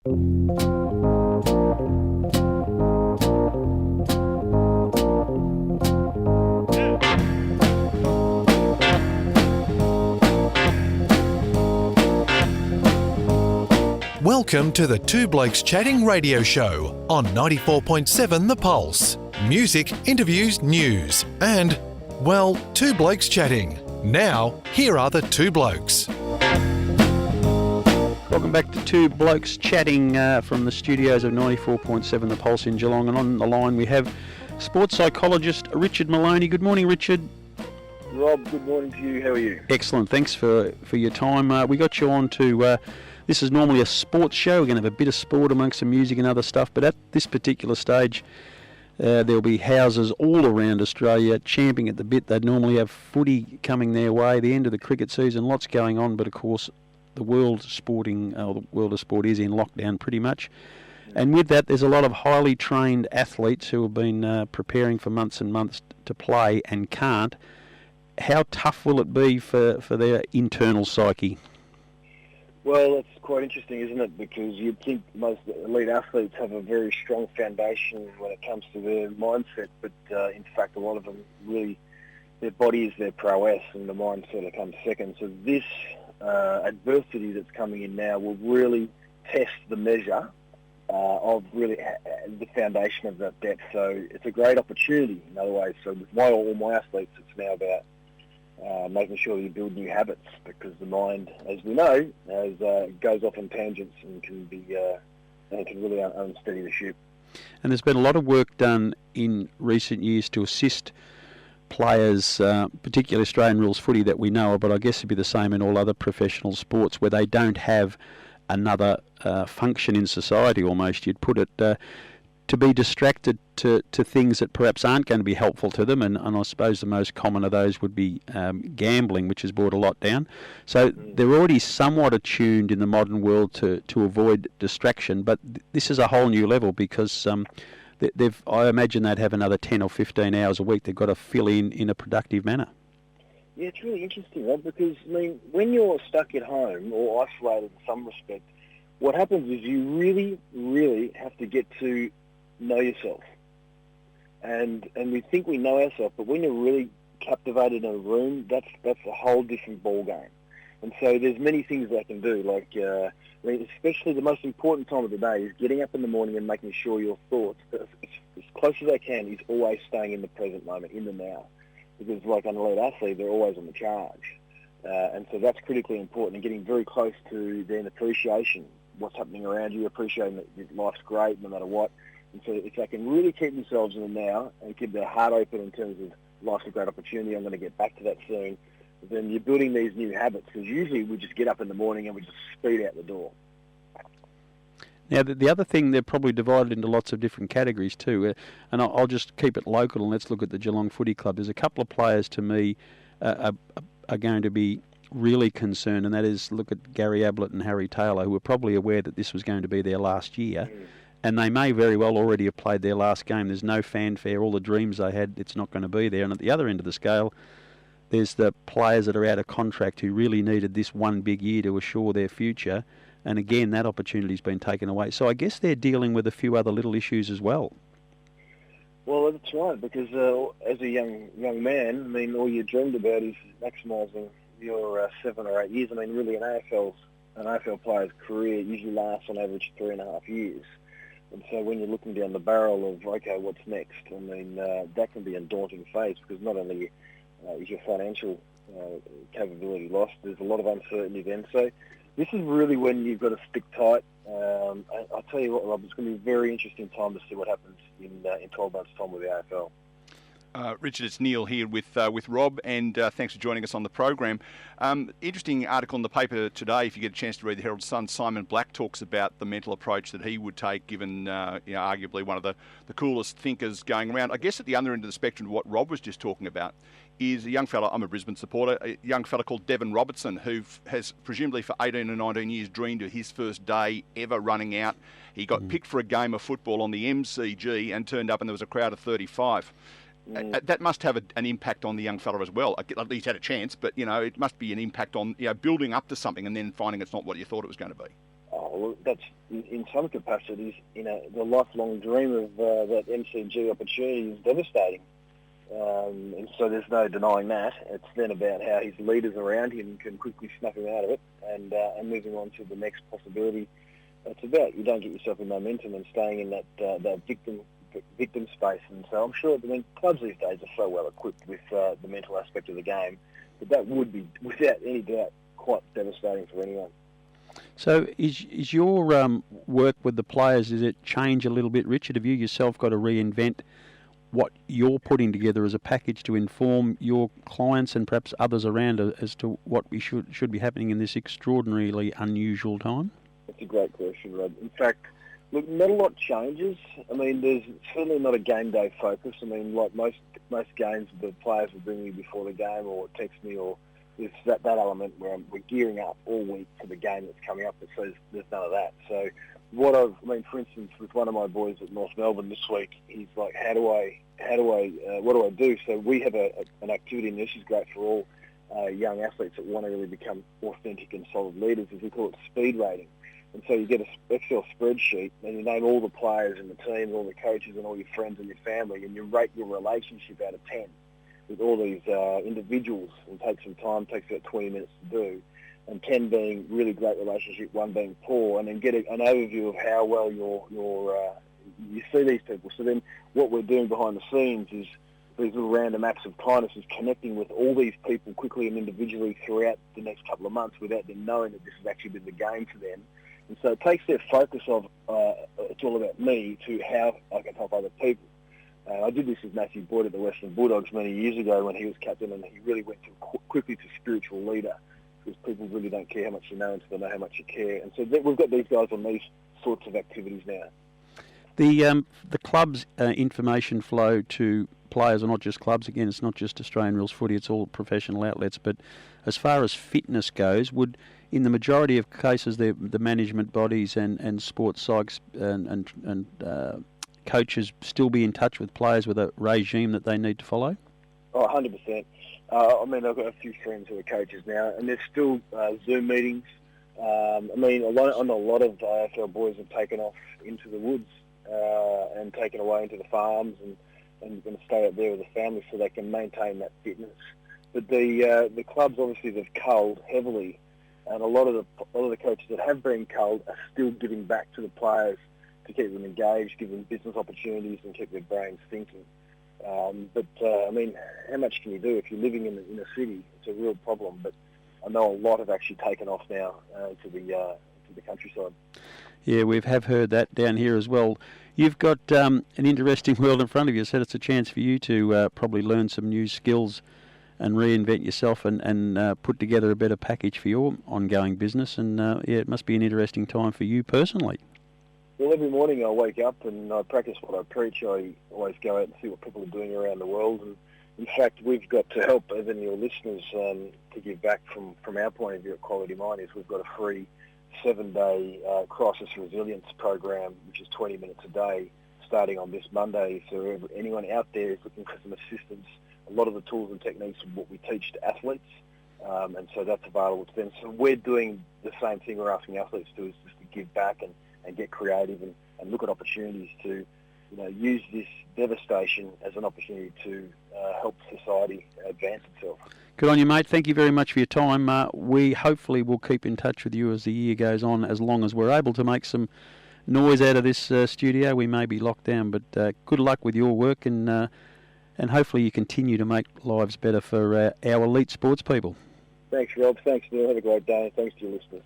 Welcome to the Two Blokes Chatting radio show on 94.7 The Pulse. Music, interviews, news, and, well, Two Blokes Chatting. Now, here are the two blokes. Welcome back to Two Blokes Chatting from the studios of 94.7 The Pulse in Geelong. And on the line we have sports psychologist Richard Moloney. Good morning, Richard. Rob, good morning to you. How are you? Excellent. Thanks for your time. We got you on to... this is normally a sports show. We're going to have a bit of sport amongst some music and other stuff. But at this particular stage, there'll be houses all around Australia champing at the bit. They'd normally have footy coming their way, the end of the cricket season, lots going on. But of course, the world of sport is in lockdown pretty much. And with that, there's a lot of highly trained athletes who have been preparing for months and months to play and can't. How tough will it be for their internal psyche? Well, it's quite interesting, isn't it? Because you'd think most elite athletes have a very strong foundation when it comes to their mindset, but in fact, a lot of them really, their body is their prowess and the mind sort of comes second. So this adversity that's coming in now will really test the measure of really the foundation of that depth. So it's a great opportunity in other ways. So with all my athletes, it's now about making sure you build new habits, because the mind, as we know, goes off on tangents and can really unsteady the ship. And there's been a lot of work done in recent years to assist players, particularly Australian rules footy that we know of, but I guess it'd be the same in all other professional sports where they don't have another function in society almost, you'd put it, to be distracted to things that perhaps aren't going to be helpful to them, and I suppose the most common of those would be gambling, which has brought a lot down. So they're already somewhat attuned in the modern world to avoid distraction, but this is a whole new level because I imagine they'd have another 10 or 15 hours a week they've got to fill in a productive manner. Yeah, it's really interesting, Rob, because, I mean, when you're stuck at home or isolated in some respect, what happens is you really, really have to get to know yourself. And we think we know ourselves, but when you're really captivated in a room, that's a whole different ball game. And so there's many things they can do, like, especially the most important time of the day is getting up in the morning and making sure your thoughts, as close as they can, is always staying in the present moment, in the now. Because like an elite athlete, they're always on the charge. And so that's critically important, and getting very close to then appreciation, what's happening around you, appreciating that life's great no matter what. And so if they can really keep themselves in the now and keep their heart open in terms of life's a great opportunity, I'm going to get back to that soon, then you're building these new habits, because usually we just get up in the morning and we just speed out the door. Now, the other thing, they're probably divided into lots of different categories too, and I'll just keep it local and let's look at the Geelong Footy Club. There's a couple of players to me are going to be really concerned, and that is, look at Gary Ablett and Harry Taylor, who were probably aware that this was going to be their last year. And they may very well already have played their last game. There's no fanfare. All the dreams they had, it's not going to be there. And at the other end of the scale, there's the players that are out of contract who really needed this one big year to assure their future. And again, that opportunity's been taken away. So I guess they're dealing with a few other little issues as well. Well, that's right, because as a young man, I mean, all you dreamed about is maximising your 7 or 8 years. I mean, really, an AFL player's career usually lasts on average 3.5 years. And so when you're looking down the barrel of, okay, what's next, I mean, that can be a daunting phase, because not only is your financial capability lost, there's a lot of uncertainty then. So this is really when you've got to stick tight. I'll tell you what, Rob, it's going to be a very interesting time to see what happens in 12 months' time with the AFL. Richard, it's Neil here with Rob, and thanks for joining us on the program. Interesting article in the paper today, if you get a chance to read the Herald Sun. Simon Black talks about the mental approach that he would take, given arguably one of the coolest thinkers going around. I guess at the other end of the spectrum, what Rob was just talking about is a young fella, I'm a Brisbane supporter, a young fella called Devon Robertson, who has presumably for 18 or 19 years dreamed of his first day ever running out. He got picked for a game of football on the MCG and turned up and there was a crowd of 35. That must have an impact on the young fella as well. At least had a chance, but it must be an impact on building up to something and then finding it's not what you thought it was going to be. Oh, well, that's in some capacities, the lifelong dream of that MCG opportunity is devastating. And so there's no denying that. It's then about how his leaders around him can quickly snap him out of it and moving on to the next possibility. It's about you don't get yourself in momentum and staying in that victim space. And so I'm sure clubs these days are so well equipped with the mental aspect of the game that would be, without any doubt, quite devastating for anyone. So is your work with the players, does it change a little bit, Richard? Have you yourself got to reinvent what you're putting together as a package to inform your clients and perhaps others around as to what we should be happening in this extraordinarily unusual time? That's a great question, Rob. In fact, look, not a lot changes. I mean, there's certainly not a game day focus. I mean, like most games, the players will bring me before the game or text me, or there's that element where we're gearing up all week for the game that's coming up, but so there's none of that. So for instance, with one of my boys at North Melbourne this week, he's like, what do I do? So we have an activity, and this is great for all young athletes that want to really become authentic and solid leaders, as we call it speed rating. And so you get an Excel spreadsheet, and you name all the players in the team, all the coaches and all your friends and your family, and you rate your relationship out of 10 with all these individuals. And takes some time, takes about 20 minutes to do. And 10 being really great relationship, 1 being poor, and then get an overview of how well you see these people. So then what we're doing behind the scenes is these little random acts of kindness is connecting with all these people quickly and individually throughout the next couple of months without them knowing that this has actually been the game for them. And so it takes their focus of it's all about me to how I can help other people. I did this with Matthew Boyd at the Western Bulldogs many years ago when he was captain, and he really went quickly to spiritual leader, because people really don't care how much you know until they know how much you care. And so we've got these guys on these sorts of activities now. The club's information flow to players are not just clubs. Again, it's not just Australian Rules Footy, it's all professional outlets. But as far as fitness goes, would, in the majority of cases, the management bodies and sports psychs and coaches still be in touch with players with a regime that they need to follow? Oh, 100%. I mean, I've got a few friends who are coaches now, and there's still Zoom meetings. I mean, a lot of AFL boys have taken off into the woods and taken away into the farms and going to stay up there with the family so they can maintain that fitness. But the clubs obviously have culled heavily, and a lot of the coaches that have been culled are still giving back to the players to keep them engaged, give them business opportunities, and keep their brains thinking. I mean, how much can you do if you're living in a city? It's a real problem. But I know a lot have actually taken off now to the countryside. Yeah, we have heard that down here as well. You've got an interesting world in front of you, so it's a chance for you to probably learn some new skills and reinvent yourself and put together a better package for your ongoing business. And it must be an interesting time for you personally. Well, every morning I wake up and I practice what I preach. I always go out and see what people are doing around the world. And in fact, we've got to help even your listeners to give back from our point of view at Quality Mind. Is we've got a free 7-day crisis resilience program, which is 20 minutes a day, starting on this Monday. So anyone out there is looking for some assistance, a lot of the tools and techniques of what we teach to athletes, and so that's available to them. So we're doing the same thing we're asking athletes to do, is just to give back and get creative and look at opportunities to use this devastation as an opportunity to help society advance itself. Good on you, mate. Thank you very much for your time. We hopefully will keep in touch with you as the year goes on, as long as we're able to make some noise out of this studio. We may be locked down, but good luck with your work, and hopefully you continue to make lives better for our elite sports people. Thanks, Rob. Thanks, Neil. Have a great day. Thanks to your listeners.